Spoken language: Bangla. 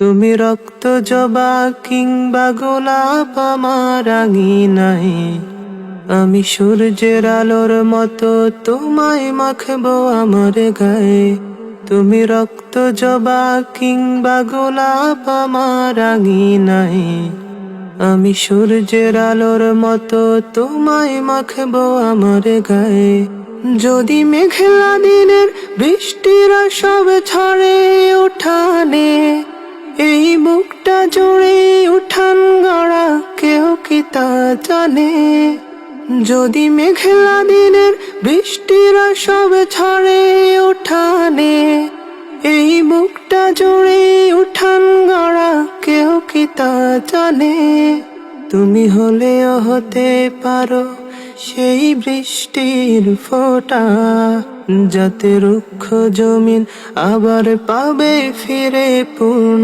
তুমি রক্ত জবা কিংবা গোলাপ আমার আঙিনায়, আমি সূর্যের আলোর মতো তোমায় মাখবো আমার গায়ে। তুমি রক্ত জবা কিংবা গোলাপ আমার আঙিনায়, আমি সূর্যের আলোর মতো তোমায় মাখবো আমার গায়ে। যদি মেঘলা দিনের বৃষ্টিরা সব ঝরে উঠানে, এই বুকটা জুড়ে উঠান গড়া কেউ কি তা জানে। যদি মেঘলা দিনের বৃষ্টিরা সব ঝরে উঠানে, এই বুকটা জুড়ে উঠান গড়া কেউ কি তা জানে। তুমি হলেও হতে পারো সেই বৃষ্টির ফোঁটা, যাতে রুক্ষ জমিন আবার পাবে ফিরে পূর্ণ।